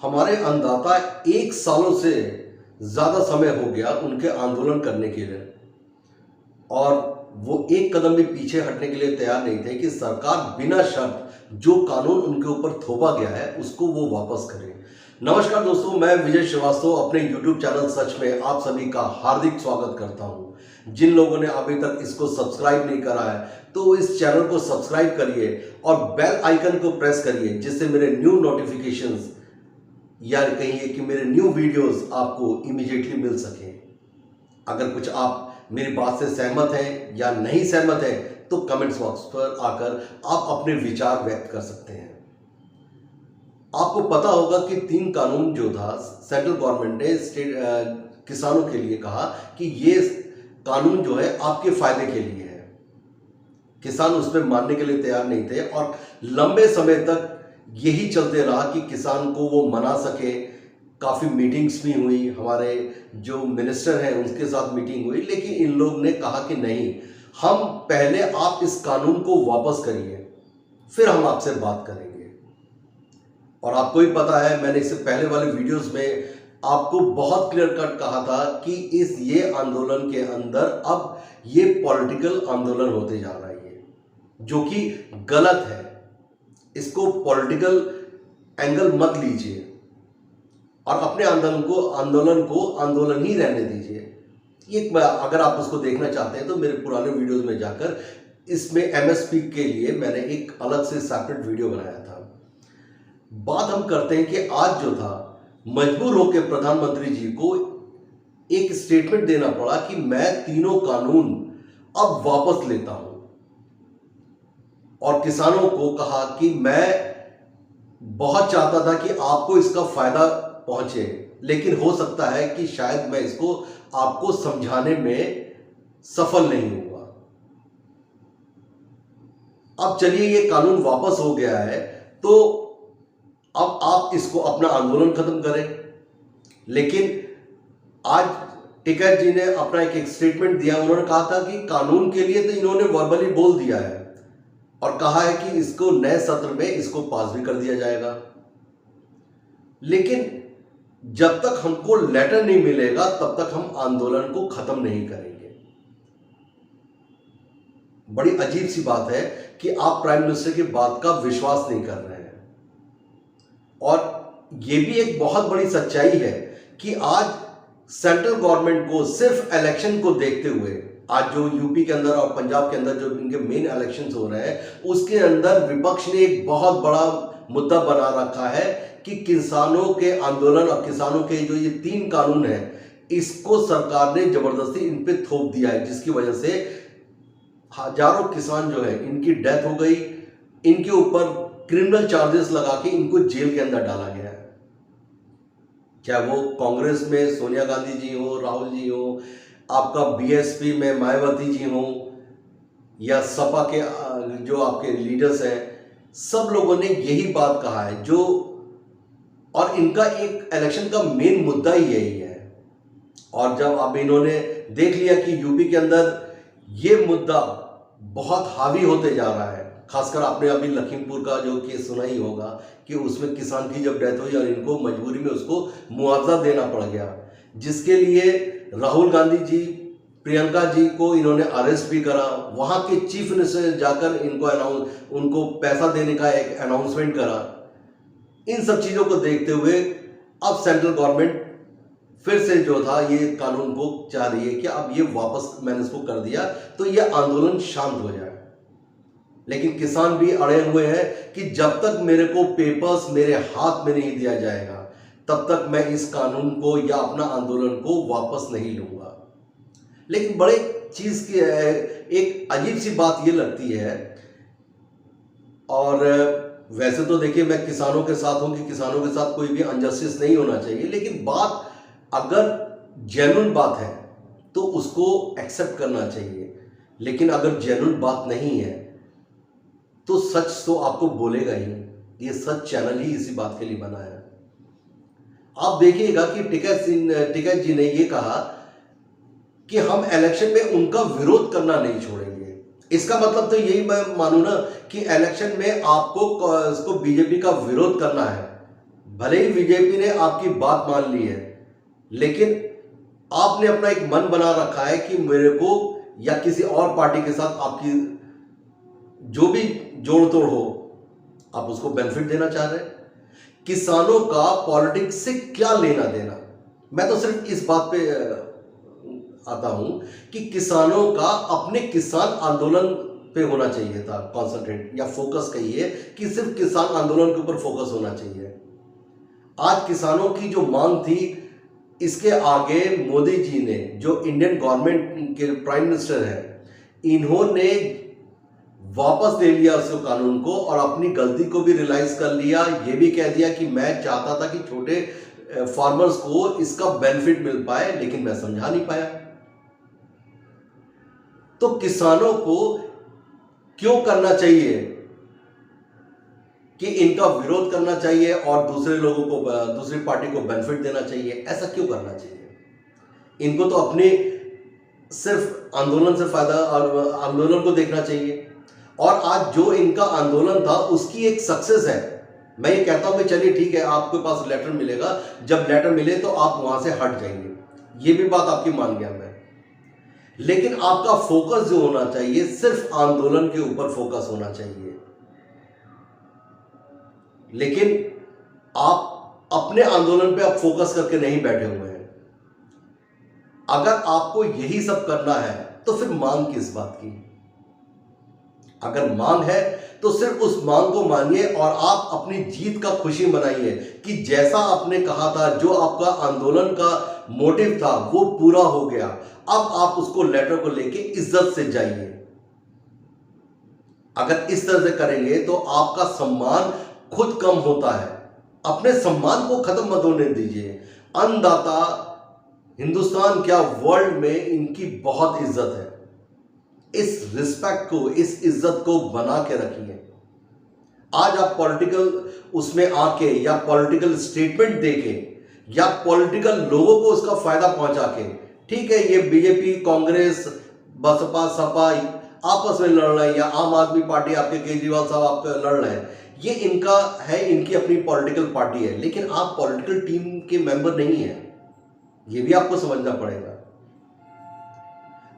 हमारे अन्नदाता 1 सालों से ज़्यादा समय हो गया उनके आंदोलन करने के लिए, और वो एक कदम भी पीछे हटने के लिए तैयार नहीं थे कि सरकार बिना शर्त जो कानून उनके ऊपर थोपा गया है उसको वो वापस करे। नमस्कार दोस्तों, मैं विजय श्रीवास्तव अपने YouTube चैनल सच में आप सभी का हार्दिक स्वागत करता हूं। जिन लोगों ने अभी तक इसको सब्सक्राइब नहीं करा है तो इस चैनल को सब्सक्राइब करिए और बेल आइकन को प्रेस करिए, जिससे मेरे न्यू नोटिफिकेशंस या कहिए कि मेरे न्यू वीडियोस आपको इमीडिएटली मिल सके। अगर कुछ आप मेरी बात से सहमत हैं या नहीं सहमत हैं तो कमेंट्स बॉक्स पर आकर आप अपने विचार व्यक्त कर सकते हैं। आपको पता होगा कि 3 कानून जो था सेंट्रल गवर्नमेंट ने किसानों के लिए कहा कि ये कानून जो है आपके फायदे के लिए है। किसान उसमें मानने के लिए तैयार नहीं थे और लंबे समय तक यही चलते रहा कि किसान को वो मना सके। काफ़ी मीटिंग्स भी हुई, हमारे जो मिनिस्टर हैं उनके साथ मीटिंग हुई, लेकिन इन लोग ने कहा कि नहीं, हम पहले आप इस कानून को वापस करिए फिर हम आपसे बात करेंगे। और आपको ही पता है, मैंने इससे पहले वाले वीडियोस में आपको बहुत क्लियर कट कहा था कि ये आंदोलन के अंदर अब ये पॉलिटिकल आंदोलन होते जा रहा है, जो कि गलत है। इसको पॉलिटिकल एंगल मत लीजिए और अपने आंदोलन को आंदोलन ही रहने दीजिए। ये अगर आप उसको देखना चाहते हैं तो मेरे पुराने वीडियोस में जाकर इसमें एमएसपी के लिए मैंने एक अलग से सेपरेट वीडियो बनाया था। बात हम करते हैं कि आज जो था मजबूर होकर प्रधानमंत्री जी को एक स्टेटमेंट देना पड़ा कि मैं तीनों कानून अब वापस लेता हूं, और किसानों को कहा कि मैं बहुत चाहता था कि आपको इसका फायदा पहुंचे, लेकिन हो सकता है कि शायद मैं इसको आपको समझाने में सफल नहीं हुआ। अब चलिए, ये कानून वापस हो गया है तो अब आप इसको अपना आंदोलन खत्म करें। लेकिन आज टिकैत जी ने अपना एक स्टेटमेंट दिया। उन्होंने कहा था कि कानून के लिए तो इन्होंने वर्बली बोल दिया है और कहा है कि इसको नए सत्र में इसको पास भी कर दिया जाएगा, लेकिन जब तक हमको लेटर नहीं मिलेगा तब तक हम आंदोलन को खत्म नहीं करेंगे। बड़ी अजीब सी बात है कि आप प्राइम मिनिस्टर की बात का विश्वास नहीं कर रहे हैं। और यह भी एक बहुत बड़ी सच्चाई है कि आज सेंट्रल गवर्नमेंट को सिर्फ इलेक्शन को देखते हुए, आज जो यूपी के अंदर और पंजाब के अंदर जो इनके मेन इलेक्शंस हो रहे हैं उसके अंदर विपक्ष ने एक बहुत बड़ा मुद्दा बना रखा है कि किसानों के आंदोलन और किसानों के जो ये 3 कानून हैं इसको सरकार ने जबरदस्ती इन पे थोप दिया है, जिसकी वजह से हजारों किसान जो है इनकी डेथ हो गई। इनके ऊपर क्रिमिनल चार्जेस लगा के इनको जेल के अंदर डाला गया है। चाहे वो कांग्रेस में सोनिया गांधी जी हो, राहुल जी हो, आपका बीएसपी में मायावती जी हो, या सपा के जो आपके लीडर्स हैं, सब लोगों ने यही बात कहा है। जो और इनका एक इलेक्शन का मेन मुद्दा ही यही है। और जब अब इन्होंने देख लिया कि यूपी के अंदर ये मुद्दा बहुत हावी होते जा रहा है, खासकर आपने अभी लखीमपुर का जो केस सुना ही होगा कि उसमें किसान की जब डेथ हुई और इनको मजबूरी में उसको मुआवजा देना पड़ गया, जिसके लिए राहुल गांधी जी, प्रियंका जी को इन्होंने अरेस्ट भी करा। वहां के चीफ मिनिस्टर जाकर उनको पैसा देने का एक अनाउंसमेंट करा। इन सब चीजों को देखते हुए अब सेंट्रल गवर्नमेंट फिर से जो था ये कानून को चाह रही है कि अब ये वापस मैंने इसको कर दिया तो ये आंदोलन शांत हो जाए। लेकिन किसान भी अड़े हुए हैं कि जब तक मेरे को पेपर्स मेरे हाथ में नहीं दिया जाएगा तब तक मैं इस कानून को या अपना आंदोलन को वापस नहीं लूंगा। लेकिन बड़े चीज की एक अजीब सी बात ये लगती है, और वैसे तो देखिए मैं किसानों के साथ हूं कि किसानों के साथ कोई भी अनजस्टिस नहीं होना चाहिए, लेकिन बात अगर जेन्युइन बात है तो उसको एक्सेप्ट करना चाहिए। लेकिन अगर जेन्युइन बात नहीं है तो सच तो आपको बोलेगा ही। ये सच चैनल ही इसी बात के लिए बना है। आप देखिएगा कि टिकैत जी ने ये कहा कि हम इलेक्शन में उनका विरोध करना नहीं छोड़ेंगे। इसका मतलब तो यही मैं मानूं ना कि इलेक्शन में आपको इसको बीजेपी का विरोध करना है, भले ही बीजेपी ने आपकी बात मान ली है, लेकिन आपने अपना एक मन बना रखा है कि मेरे को या किसी और पार्टी के साथ आपकी जो भी जोड़ तोड़ हो, आप उसको बेनिफिट देना चाह रहे हैं। किसानों का पॉलिटिक्स से क्या लेना देना। मैं तो सिर्फ इस बात पे आता हूं कि किसानों का अपने किसान आंदोलन पे होना चाहिए था कॉन्सेंट्रेट, या फोकस कहिए कि सिर्फ किसान आंदोलन के ऊपर फोकस होना चाहिए। आज किसानों की जो मांग थी, इसके आगे मोदी जी ने, जो इंडियन गवर्नमेंट के प्राइम मिनिस्टर हैं, इन्होंने वापस ले लिया उस कानून को और अपनी गलती को भी रियलाइज कर लिया। ये भी कह दिया कि मैं चाहता था कि छोटे फार्मर्स को इसका बेनिफिट मिल पाए, लेकिन मैं समझा नहीं पाया। तो किसानों को क्यों करना चाहिए कि इनका विरोध करना चाहिए और दूसरे लोगों को, दूसरी पार्टी को बेनिफिट देना चाहिए? ऐसा क्यों करना चाहिए? इनको तो अपने सिर्फ आंदोलन से फायदा और आंदोलन को देखना चाहिए। और आज जो इनका आंदोलन था उसकी एक सक्सेस है। मैं ये कहता हूं कि चलिए ठीक है, आपके पास लेटर मिलेगा, जब लेटर मिले तो आप वहां से हट जाएंगे, ये भी बात आपकी मान गया मैं। लेकिन आपका फोकस जो होना चाहिए, सिर्फ आंदोलन के ऊपर फोकस होना चाहिए। लेकिन आप अपने आंदोलन पे आप फोकस करके नहीं बैठे हुए हैं। अगर आपको यही सब करना है तो फिर मांग किस बात की? अगर मांग है तो सिर्फ उस मांग को मानिए और आप अपनी जीत का खुशी मनाइए कि जैसा आपने कहा था, जो आपका आंदोलन का मोटिव था, वो पूरा हो गया। अब आप उसको लेटर को लेके इज्जत से जाइए। अगर इस तरह से करेंगे तो आपका सम्मान खुद कम होता है। अपने सम्मान को खत्म मत होने दीजिए। अन्नदाता हिंदुस्तान क्या, वर्ल्ड में इनकी बहुत इज्जत है। इस रिस्पेक्ट को, इस इज्जत को बना के रखिए। आज आप पॉलिटिकल उसमें आके या पॉलिटिकल स्टेटमेंट देके या पॉलिटिकल लोगों को उसका फायदा पहुंचा के, ठीक है, ये बीजेपी, कांग्रेस, बसपा, सपा आपस में लड़ रहे हैं, या आम आदमी पार्टी आपके केजरीवाल साहब आपके लड़ रहे हैं, ये इनका है, इनकी अपनी पॉलिटिकल पार्टी है। लेकिन आप पॉलिटिकल टीम के मेंबर नहीं हैं, ये भी आपको समझना पड़ेगा।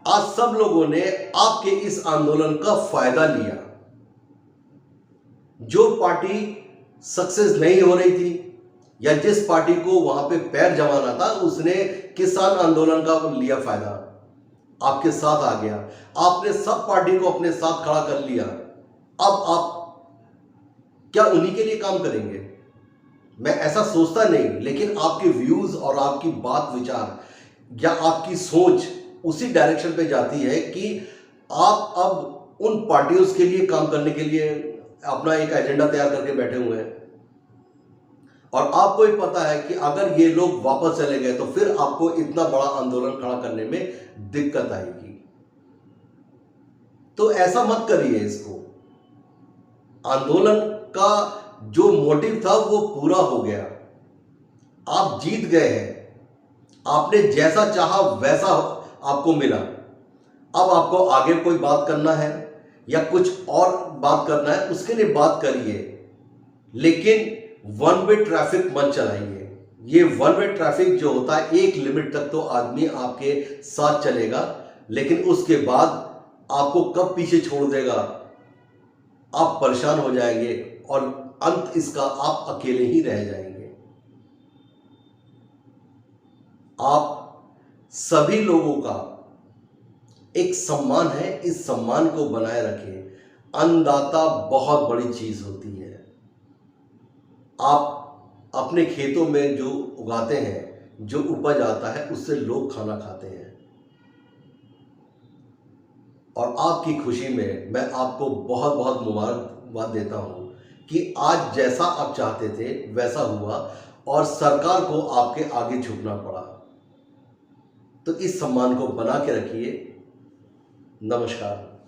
आज सब लोगों ने आपके इस आंदोलन का फायदा लिया। जो पार्टी सक्सेस नहीं हो रही थी या जिस पार्टी को वहां पे पैर जमाना था, उसने किसान आंदोलन का लिया फायदा, आपके साथ आ गया। आपने सब पार्टी को अपने साथ खड़ा कर लिया। अब आप क्या उन्हीं के लिए काम करेंगे? मैं ऐसा सोचता नहीं, लेकिन आपके व्यूज और आपकी बात विचार या आपकी सोच उसी डायरेक्शन पे जाती है कि आप अब उन पार्टियों के लिए काम करने के लिए अपना एक एजेंडा तैयार करके बैठे हुए हैं। और आपको ही पता है कि अगर ये लोग वापस चले गए तो फिर आपको इतना बड़ा आंदोलन खड़ा करने में दिक्कत आएगी। तो ऐसा मत करिए। इसको, आंदोलन का जो मोटिव था वो पूरा हो गया। आप जीत गए हैं। आपने जैसा चाहा वैसा आपको मिला। अब आपको आगे कोई बात करना है या कुछ और बात करना है, उसके लिए बात करिए, लेकिन वन वे ट्रैफिक मत चलाइए। ये वन वे ट्रैफिक जो होता है, एक लिमिट तक तो आदमी आपके साथ चलेगा, लेकिन उसके बाद आपको कब पीछे छोड़ देगा, आप परेशान हो जाएंगे और अंत इसका आप अकेले ही रह जाएंगे। आप सभी लोगों का एक सम्मान है, इस सम्मान को बनाए रखें। अन्नदाता बहुत बड़ी चीज होती है। आप अपने खेतों में जो उगाते हैं, जो उपज आता है, उससे लोग खाना खाते हैं। और आपकी खुशी में मैं आपको बहुत बहुत मुबारकबाद देता हूं कि आज जैसा आप चाहते थे वैसा हुआ और सरकार को आपके आगे झुकना पड़ा। तो इस सम्मान को बना के रखिए। नमस्कार।